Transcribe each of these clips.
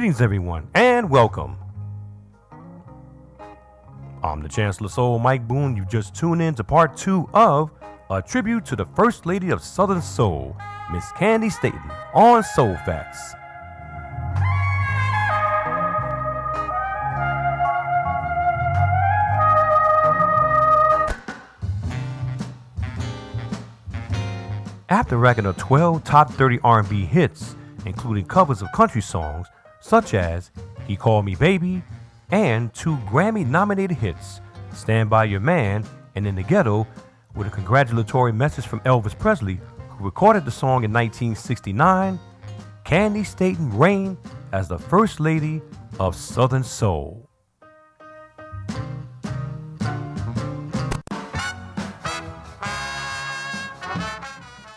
Greetings, everyone, and welcome. I'm the Chancellor Soul, Mike Boone. You just tuned in to part 2 of a tribute to the First Lady of Southern Soul, Miss Candi Staton, on Soul Facts. After racking up 12 top 30 R&B hits, including covers of country songs such as He Called Me Baby and 2 Grammy-nominated hits, Stand By Your Man and In the Ghetto, with a congratulatory message from Elvis Presley, who recorded the song in 1969, Candi Staton reigned as the First Lady of Southern Soul.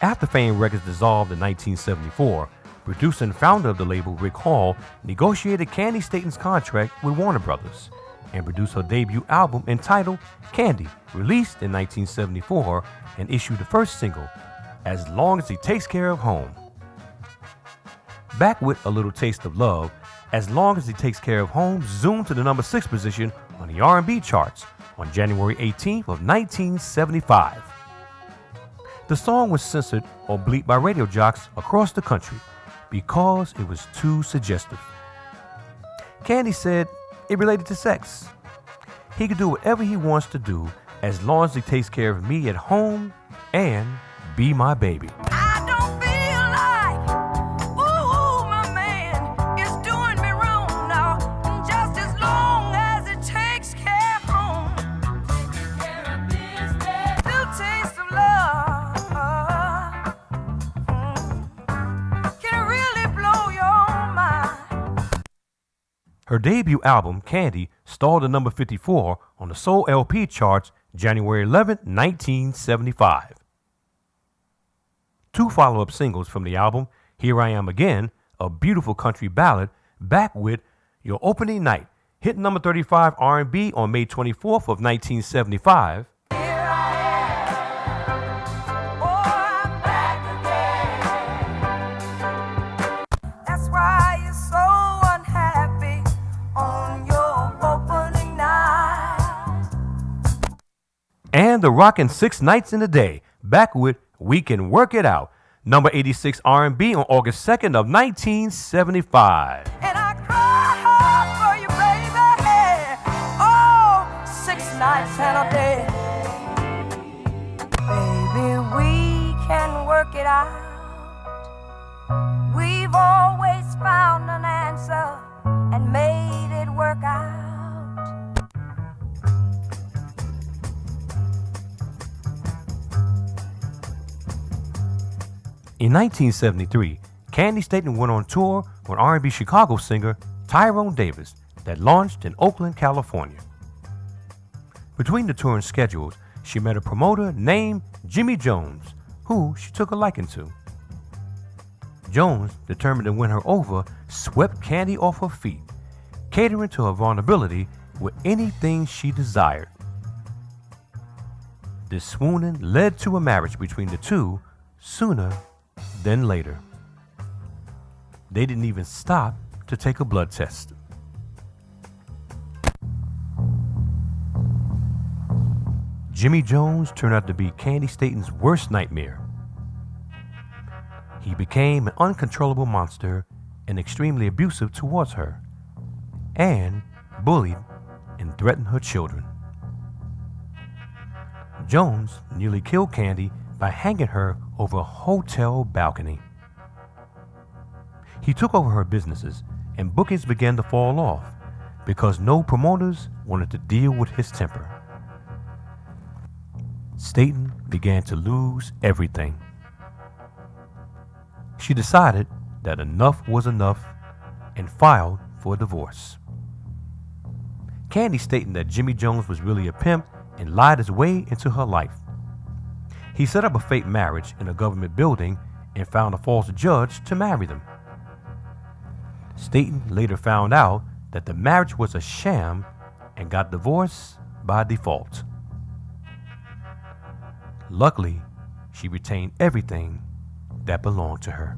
After Fame Records dissolved in 1974, producer and founder of the label, Rick Hall, negotiated Candi Staton's contract with Warner Brothers and produced her debut album entitled Candi, released in 1974, and issued the first single, As Long As He Takes Care of Home. Back with A Little Taste of Love, As Long As He Takes Care of Home zoomed to the number 6 position on the R&B charts on January 18th of 1975. The song was censored or bleeped by radio jocks across the country because it was too suggestive. Candi said it related to sex. He could do whatever he wants to do as long as he takes care of me at home and be my baby. I don't feel like, ooh, my man is doing me wrong now. Just as long as it takes care of home. Taking care of business. Little taste of love. Can really blow your mind. Her debut album, Candi, stalled at number 54 on the Soul LP charts January 11, 1975. 2 follow-up singles from the album, Here I Am Again, a beautiful country ballad, back with Your Opening Night, hit number 35 R&B on May 24th of 1975. Here I am. Oh, I'm back again. That's why you're so unhappy on your opening night. And the rockin' 6 Nights in a Day, back with We Can Work It Out, number 86 R&B on August 2nd of 1975. And I cry hard for you, baby. Oh, 6 nights and a day. Baby, we can work it out. We've always found an answer and made it work out. In 1973, Candi Staton went on tour with R&B Chicago singer Tyrone Davis that launched in Oakland, California. Between the touring schedules, she met a promoter named Jimmy Jones, who she took a liking to. Jones, determined to win her over, swept Candi off her feet, catering to her vulnerability with anything she desired. This swooning led to a marriage between the two sooner than later. They didn't even stop to take a blood test. Jimmy Jones turned out to be Candi Staton's worst nightmare. He became an uncontrollable monster and extremely abusive towards her, and bullied and threatened her children. Jones nearly killed Candi by hanging her over a hotel balcony. He took over her businesses, and bookings began to fall off because no promoters wanted to deal with his temper. Staton began to lose everything. She decided that enough was enough and filed for a divorce. Candi Staton that Jimmy Jones was really a pimp and lied his way into her life. He set up a fake marriage in a government building and found a false judge to marry them. Staton later found out that the marriage was a sham and got divorced by default. Luckily, she retained everything that belonged to her.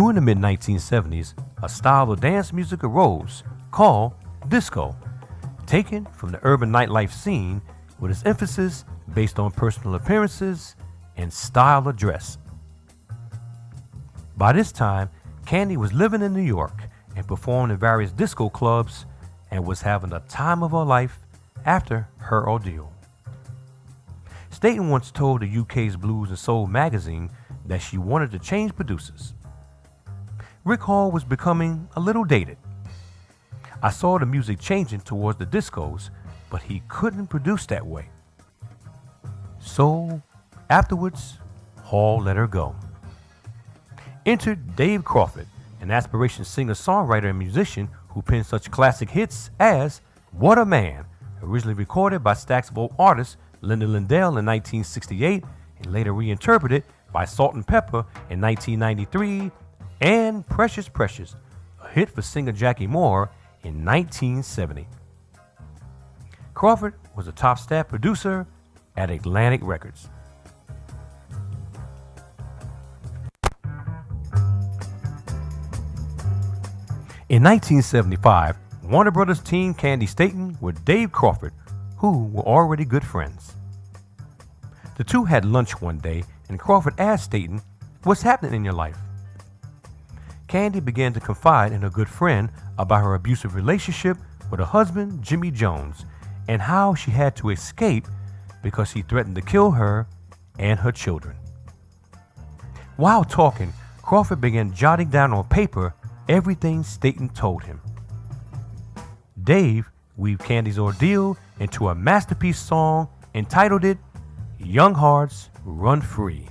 During the mid-1970s, a style of dance music arose called disco, taken from the urban nightlife scene with its emphasis based on personal appearances and style of dress. By this time, Candi was living in New York and performed in various disco clubs and was having the time of her life after her ordeal. Staton once told the UK's Blues and Soul magazine that she wanted to change producers. Rick Hall was becoming a little dated. I saw the music changing towards the discos, but he couldn't produce that way. So, afterwards, Hall let her go. Entered Dave Crawford, an aspiration singer-songwriter and musician who penned such classic hits as What a Man, originally recorded by Stax Volt artist Linda Lindell in 1968 and later reinterpreted by Salt and Pepper in 1993, and Precious Precious, a hit for singer Jackie Moore in 1970. Crawford was a top staff producer at Atlantic Records. In 1975, Warner Brothers teamed Candi Staton with Dave Crawford, who were already good friends. The two had lunch one day, and Crawford asked Staton, "What's happening in your life?" Candi began to confide in her good friend about her abusive relationship with her husband, Jimmy Jones, and how she had to escape because he threatened to kill her and her children. While talking, Crawford began jotting down on paper everything Staton told him. Dave weaved Candi's ordeal into a masterpiece song entitled it Young Hearts Run Free.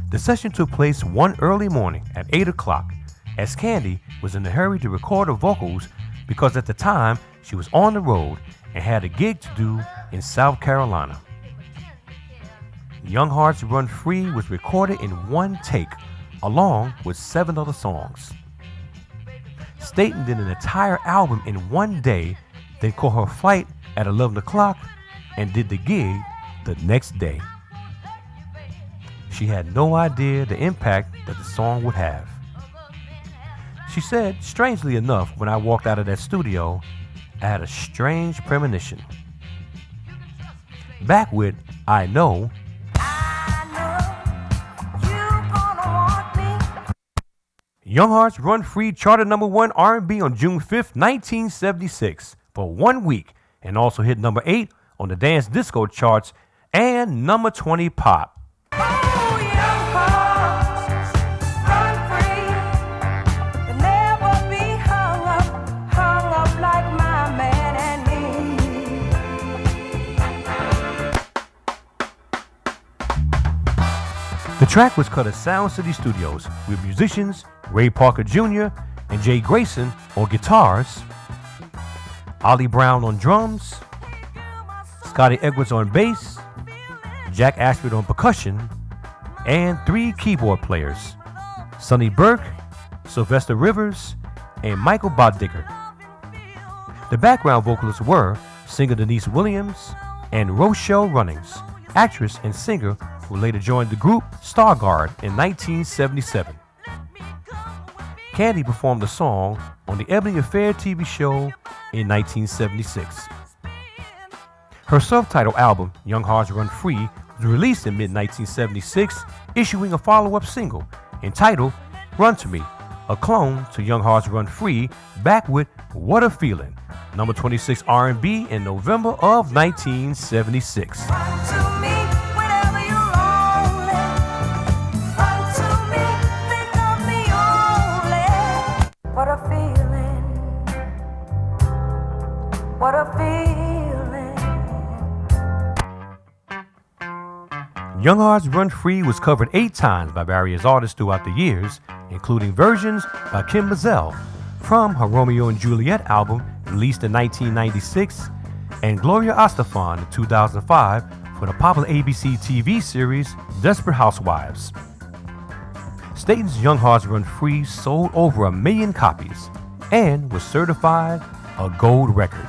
The session took place one early morning at 8 o'clock, as Candi was in a hurry to record her vocals because at the time she was on the road and had a gig to do in South Carolina. Young Hearts Run Free was recorded in one take, along with 7 other songs. Staton did an entire album in one day, then caught her flight at 11 o'clock and did the gig the next day. She had no idea the impact that the song would have. She said, strangely enough, when I walked out of that studio, I had a strange premonition. Back with I Know, Young Hearts Run Free charted number 1 R&B on June 5th, 1976 for 1 week, and also hit number 8 on the dance disco charts and number 20 pop. The track was cut at Sound City Studios with musicians Ray Parker Jr. and Jay Grayson on guitars, Ollie Brown on drums, Scotty Edwards on bass, Jack Ashford on percussion, and 3 keyboard players, Sonny Burke, Sylvester Rivers, and Michael Boddicker. The background vocalists were singer Denise Williams and Rochelle Runnings, actress and singer who later joined the group Stargard in 1977. Candi performed the song on the Ebony Affair TV show in 1976. Her self-titled album, Young Hearts Run Free, was released in mid-1976, issuing a follow-up single entitled Run to Me, a clone to Young Hearts Run Free, back with What a Feeling, number 26 R&B in November of 1976. What a feeling. Young Hearts Run Free was covered 8 times by various artists throughout the years, including versions by Kim Mazel from her Romeo and Juliet album released in 1996, and Gloria Estefan in 2005 for the popular ABC TV series Desperate Housewives. Staton's Young Hearts Run Free sold over 1 million copies and was certified a gold record.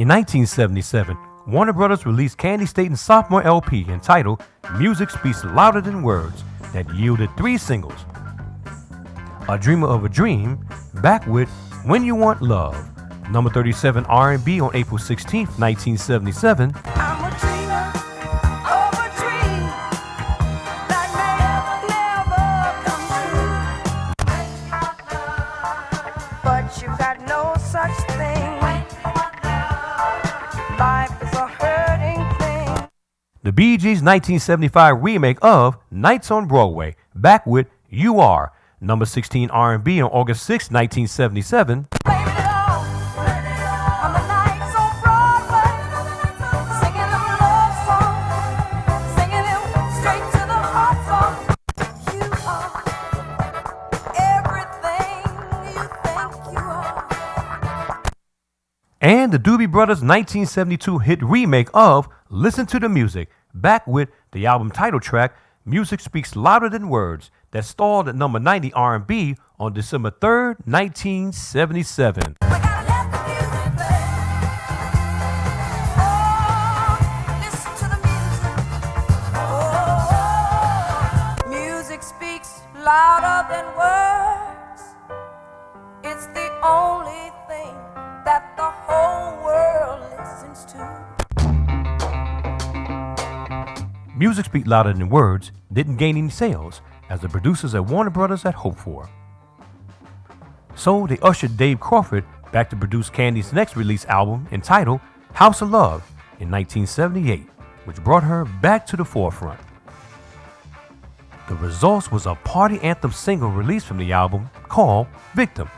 In 1977, Warner Brothers released Candi Staton's sophomore LP entitled Music Speaks Louder Than Words that yielded 3 singles: A Dreamer of a Dream, back with When You Want Love, number 37 R&B on April 16, 1977, I'm a dreamer of a dream that may never come true. But you got no such thing. Life is a hurting thing. the Bee Gees' 1975 remake of Nights on Broadway, back with You Are, number 16 R&B on August 6, 1977, Blame it all on the nights on Broadway, singing them love songs, singing them straight to the heart song. You are everything you think you are. and the Doobie Brothers' 1972 hit remake of Listen to the Music, back with the album title track Music Speaks Louder Than Words that stalled at number 90 R&B on December 3rd, 1977. We gotta let the music play. Oh, listen to the music. Oh, music speaks louder than words. It's the only thing that the whole world listens to. Music Speaks Louder Than Words didn't gain any sales as the producers at Warner Brothers had hoped for. So they ushered Dave Crawford back to produce Candi's next release album entitled House of Love in 1978, which brought her back to the forefront. The result was a party anthem single released from the album called Victim,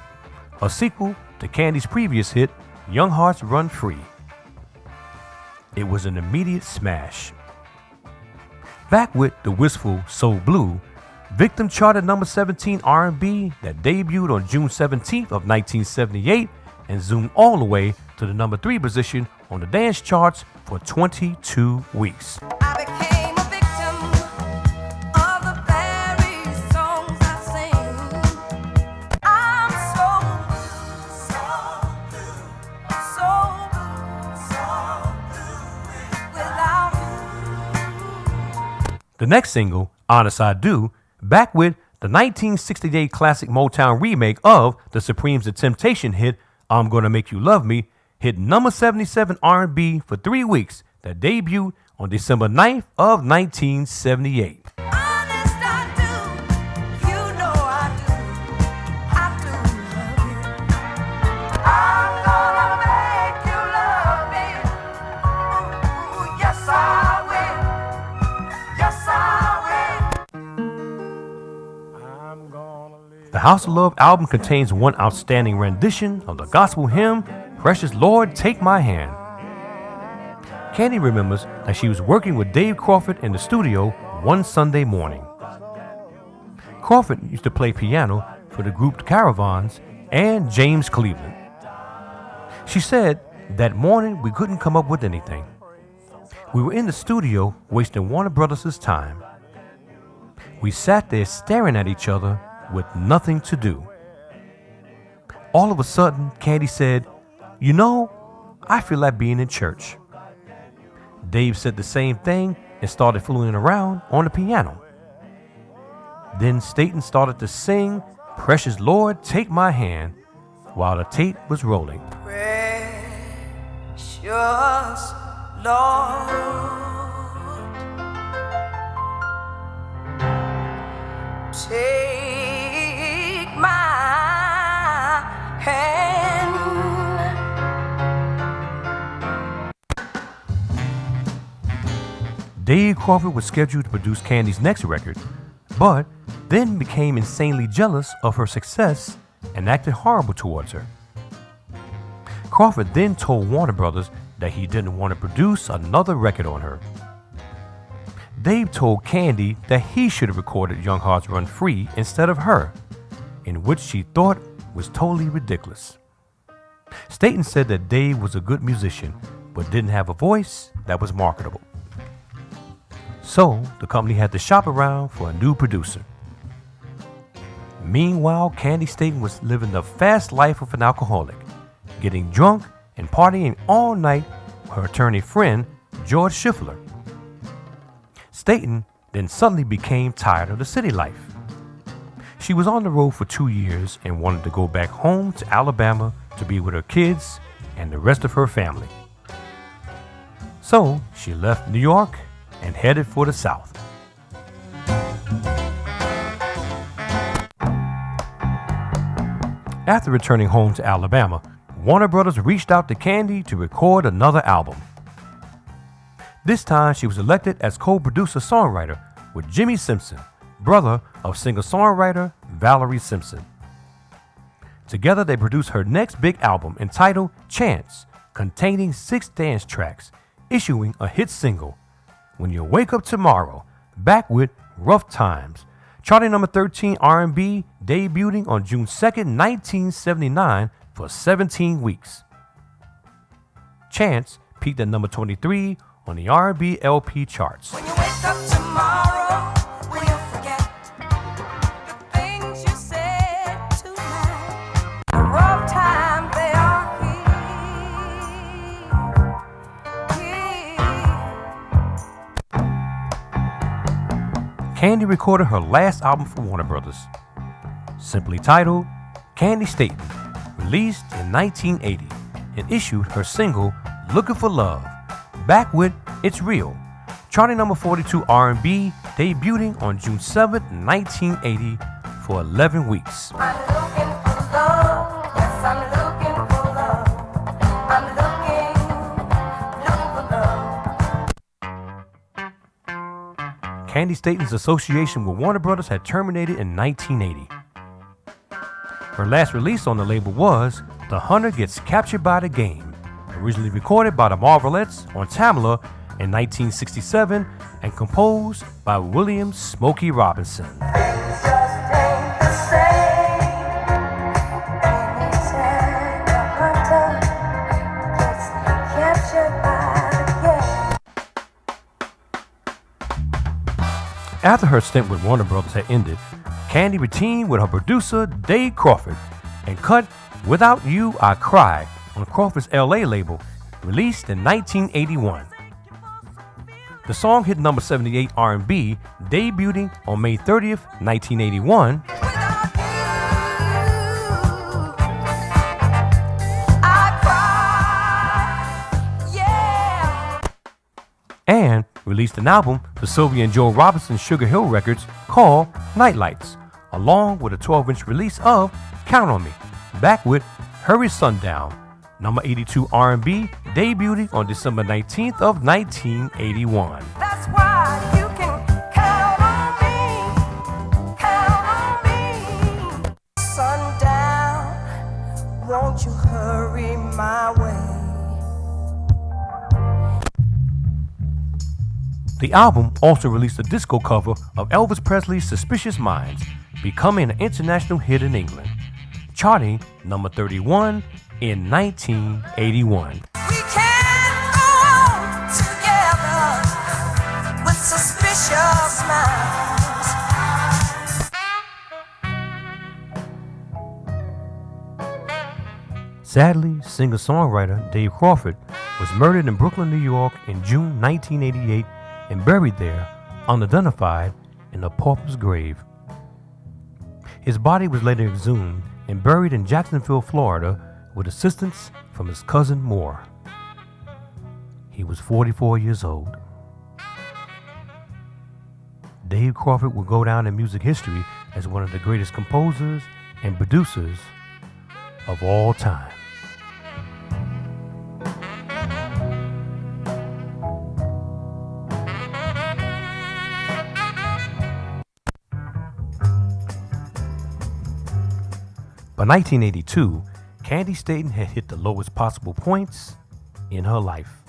a sequel to Candi's previous hit Young Hearts Run Free. It was an immediate smash. Back with the wistful So Blue, Victim charted number 17 R&B that debuted on June 17th of 1978 and zoomed all the way to the number 3 position on the dance charts for 22 weeks. I became a victim of the very songs I sing. I'm so blue without you. The next single, Honest I Do, back with the 1968 classic Motown remake of the Supremes' The Temptation hit I'm Gonna Make You Love Me, hit number 77 R&B for 3 weeks that debuted on December 9th of 1978. Honest I do, you know I do. I do love you. I'm gonna make you love me. Ooh, yes I will. Yes I will. The House of Love album contains one outstanding rendition of the gospel hymn, Precious Lord, Take My Hand. Candi remembers that she was working with Dave Crawford in the studio one Sunday morning. Crawford used to play piano for the group Caravans and James Cleveland. She said that morning we couldn't come up with anything. We were in the studio wasting Warner Brothers' time. We sat there staring at each other with nothing to do. All of a sudden, Candi said, "You know, I feel like being in church." Dave said the same thing and started fooling around on the piano. Then Staton started to sing Precious Lord, Take My Hand while the tape was rolling. Precious Lord, take my hand. Dave Crawford was scheduled to produce Candi's next record, but then became insanely jealous of her success and acted horrible towards her. Crawford then told Warner Brothers that he didn't want to produce another record on her. Dave told Candi that he should have recorded Young Hearts Run Free instead of her, in which she thought was totally ridiculous. Staton said that Dave was a good musician, but didn't have a voice that was marketable. So the company had to shop around for a new producer. Meanwhile, Candi Staton was living the fast life of an alcoholic, getting drunk and partying all night with her attorney friend, George Schiffler. Staton then suddenly became tired of the city life. She was on the road for 2 years and wanted to go back home to Alabama to be with her kids and the rest of her family. So she left New York and headed for the South. After returning home to Alabama, Warner Brothers reached out to Candi to record another album. This time she was elected as co-producer-songwriter with Jimmy Simpson, brother of singer-songwriter Valerie Simpson. Together they produced her next big album entitled Chance, containing 6 dance tracks, issuing a hit single, When You Wake Up Tomorrow, back with Rough Times, charting number 13 R&B, debuting on June 2nd, 1979 for 17 weeks. Chance peaked at number 23 on the R&B LP charts. When you wake up tomorrow, will you forget the things you said tonight? The rough times they are here. Candi recorded her last album for Warner Brothers, simply titled Candi Staton, released in 1980, and issued her single Looking for Love, back with It's Real, charting number 42 R&B, debuting on June 7th, 1980 for 11 weeks. I'm looking for love, yes, I'm looking for love. I'm looking for love. Candi Staton's association with Warner Brothers had terminated in 1980. Her last release on the label was The Hunter Gets Captured by the Game, originally recorded by the Marvelettes on Tamla in 1967 and composed by William Smokey Robinson. Things just ain't the same. Anytime the hunter gets captured by the game. After her stint with Warner Brothers had ended, Candi teamed with her producer Dave Crawford and cut Without You I Cry on Crawford's LA label, released in 1981. The song hit number 78 R&B, debuting on May 30th, 1981, Without you, I cry, yeah. and released an album for Sylvia and Joe Robinson's Sugar Hill Records called Nightlights, along with a 12-inch release of Count on Me, back with Hurry Sundown, number 82 R&B, debuting on December 19th of 1981. That's why you can count on me. Sundown, won't you hurry my way? The album also released a disco cover of Elvis Presley's Suspicious Minds, becoming an international hit in England, charting number 31 in 1981. We can't go on together with suspicious minds. Sadly, singer-songwriter Dave Crawford was murdered in Brooklyn, New York in June 1988 and buried there, unidentified, in a pauper's grave. His body was later exhumed and buried in Jacksonville, Florida, with assistance from his cousin Moore. He was 44 years old. Dave Crawford will go down in music history as one of the greatest composers and producers of all time. By 1982, Candi Staton had hit the lowest possible points in her life.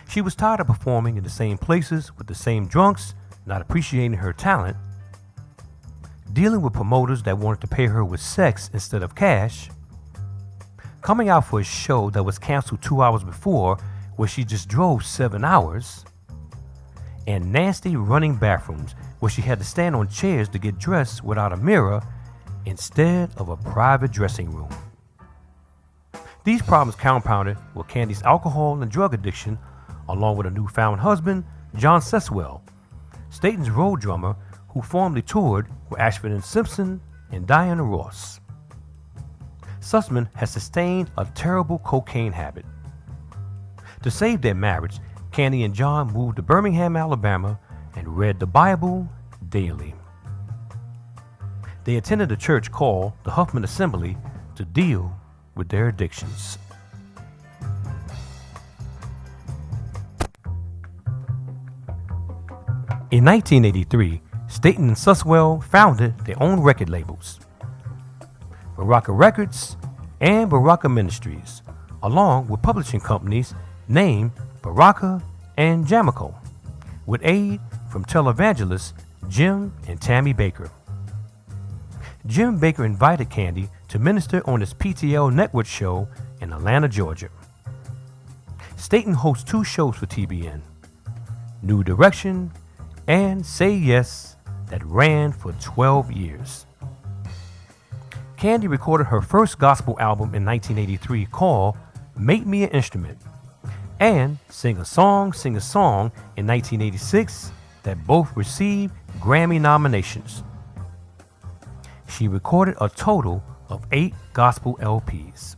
She was tired of performing in the same places with the same drunks, not appreciating her talent, dealing with promoters that wanted to pay her with sex instead of cash, coming out for a show that was canceled 2 hours before where she just drove 7 hours, and nasty running bathrooms where she had to stand on chairs to get dressed without a mirror instead of a private dressing room. These problems compounded with Candi's alcohol and drug addiction, along with a newfound husband, John Seswell, Staton's road drummer, who formerly toured with Ashford and Simpson and Diana Ross. Sussman has sustained a terrible cocaine habit. To save their marriage, Candi and John moved to Birmingham, Alabama, and read the Bible daily. They attended a church called the Huffman Assembly to deal with their addictions. In 1983, Staton and Susswell founded their own record labels, Baraka Records and Baraka Ministries, along with publishing companies named Baraka and Jamico, with aid from televangelists Jim and Tammy Baker. Jim Baker invited Candi to minister on his PTL network show in Atlanta, Georgia. Staton hosts 2 shows for TBN, New Direction and Say Yes, that ran for 12 years. Candi recorded her first gospel album in 1983 called Make Me an Instrument, and Sing a Song in 1986 that both received Grammy nominations. She recorded a total of 8 gospel LPs.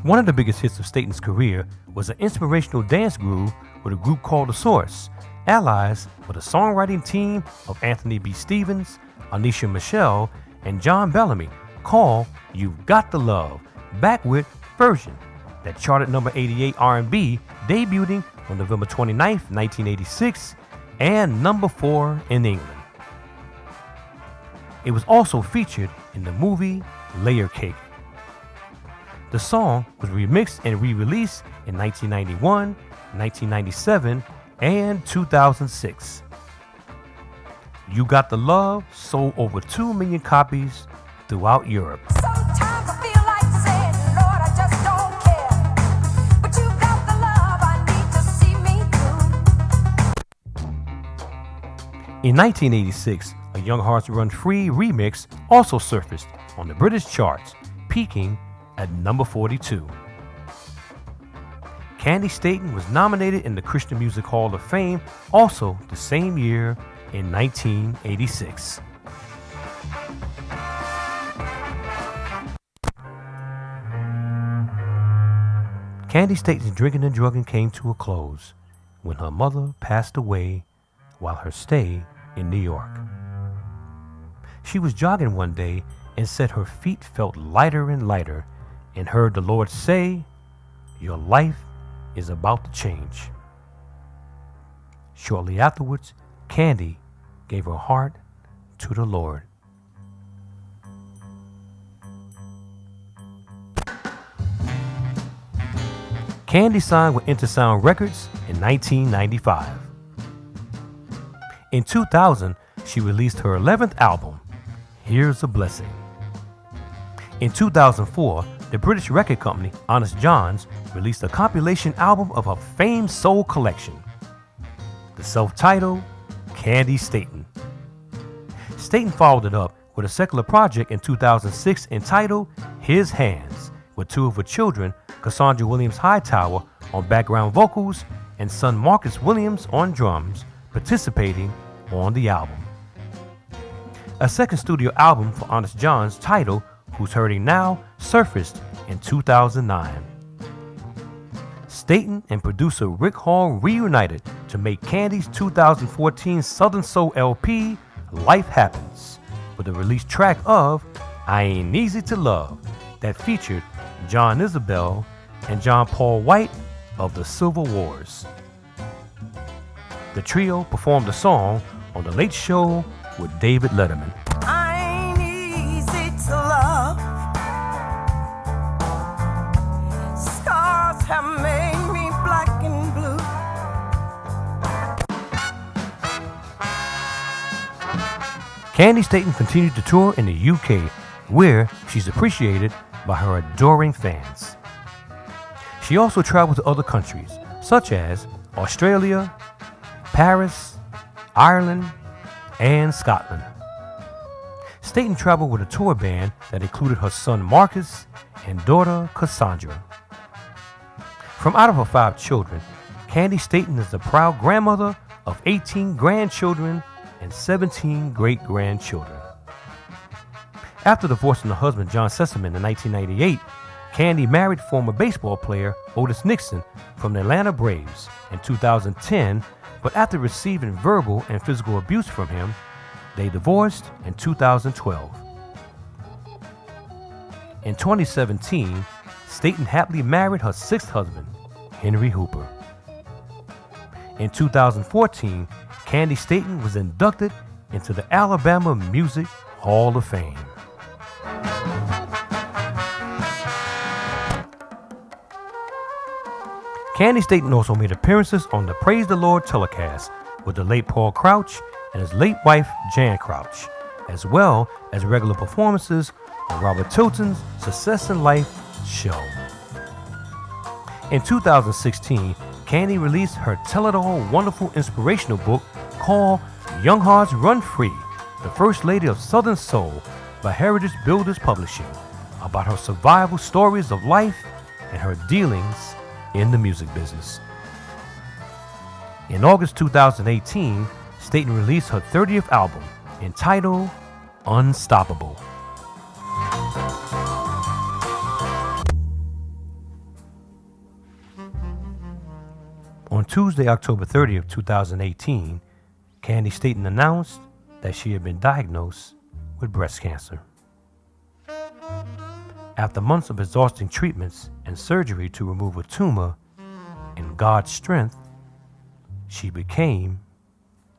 One of the biggest hits of Staton's career was an inspirational dance groove with a group called The Source, allies with a songwriting team of Anthony B. Stevens, Anisha Michelle, and John Bellamy, called You've Got the Love, back with Version, that charted number 88 R&B, debuting on November 29, 1986, and number 4 in England. It was also featured in the movie Layer Cake. The song was remixed and re-released in 1991, 1997, and 2006. You Got the Love sold over 2 million copies throughout Europe. Sometimes I feel like saying, Lord, I just don't care. But you got the love I need to see me through. In 1986, a Young Hearts Run Free remix also surfaced on the British charts, peaking at number 42. Candi Staton was nominated in the Christian Music Hall of Fame also the same year in 1986. Candi Staton's drinking and drugging came to a close when her mother passed away while her stay in New York. She was jogging one day and said her feet felt lighter and lighter, and heard the Lord say, "Your life is about to change." Shortly afterwards, Candi gave her heart to the Lord. Candi signed with Intersound Records in 1995. In 2000, she released her 11th album, Here's a Blessing. In 2004, the British record company Honest Jon's released a compilation album of her famed soul collection, the self-titled Candi Staton. Staton followed it up with a secular project in 2006 entitled His Hands, with 2 of her children, Cassandra Williams Hightower on background vocals and son Marcus Williams on drums, participating on the album. A second studio album for Honest Jon's, titled Who's Hurting Now, surfaced in 2009. Staton and producer Rick Hall reunited to make Candi's 2014 Southern Soul LP, Life Happens, with a released track of I Ain't Easy to Love that featured John Isabel and John Paul White of the Civil Wars. The trio performed the song on The Late Show with David Letterman. I ain't easy to love. Scars have made me black and blue. Candi Staton continued to tour in the UK, where she's appreciated by her adoring fans. She also traveled to other countries, such as Australia, Paris, Ireland, and Scotland. Staton traveled with a tour band that included her son Marcus and daughter Cassandra. From out of her 5 children, Candi Staton is the proud grandmother of 18 grandchildren and 17 great-grandchildren. After divorcing her husband John Sessamon in 1998, Candi married former baseball player Otis Nixon from the Atlanta Braves in 2010, but after receiving verbal and physical abuse from him, they divorced in 2012. In 2017, Staton happily married her 6th husband, Henry Hooper. In 2014, Candi Staton was inducted into the Alabama Music Hall of Fame. Candi Staton also made appearances on the Praise the Lord telecast with the late Paul Crouch and his late wife Jan Crouch, as well as regular performances on Robert Tilton's Success in Life show. In 2016, Candi released her tell-it-all wonderful inspirational book called Young Hearts Run Free, the First Lady of Southern Soul by Heritage Builders Publishing, about her survival stories of life and her dealings in the music business. In August 2018, Staton released her 30th album entitled Unstoppable. On Tuesday, October 30th, 2018, Candi Staton announced that she had been diagnosed with breast cancer. After months of exhausting treatments and surgery to remove a tumor, in God's strength, she became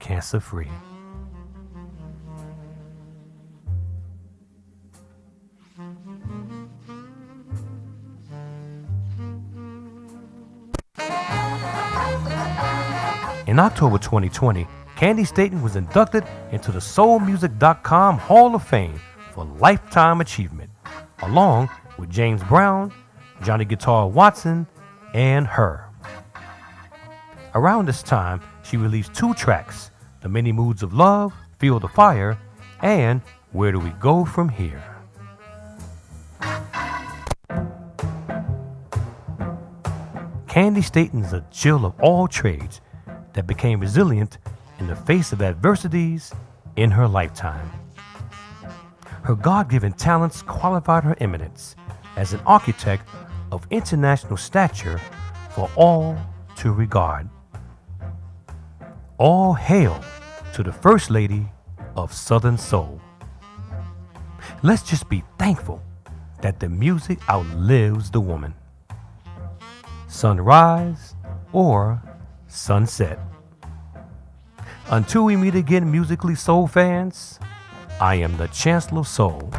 cancer-free. In October 2020, Candi Staton was inducted into the SoulMusic.com Hall of Fame for Lifetime Achievement, along with James Brown, Johnny Guitar Watson, and her. Around this time, she released 2 tracks, The Many Moods of Love, Feel the Fire, and Where Do We Go From Here? Candi Staton is a Jill of all trades that became resilient in the face of adversities in her lifetime. Her God-given talents qualified her eminence as an architect of international stature for all to regard. All hail to the First Lady of Southern Soul. Let's just be thankful that the music outlives the woman. Sunrise or sunset. Until we meet again, musically soul fans, I am the Chancellor of Soul.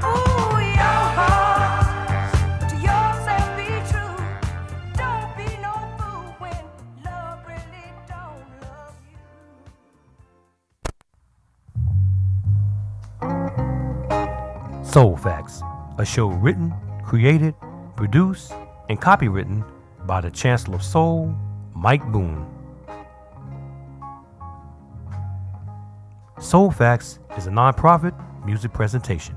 Soul Facts, a show written, created, produced, and copywritten by the Chancellor of Soul, Mike Boone. Soul Facts is a non-profit music presentation.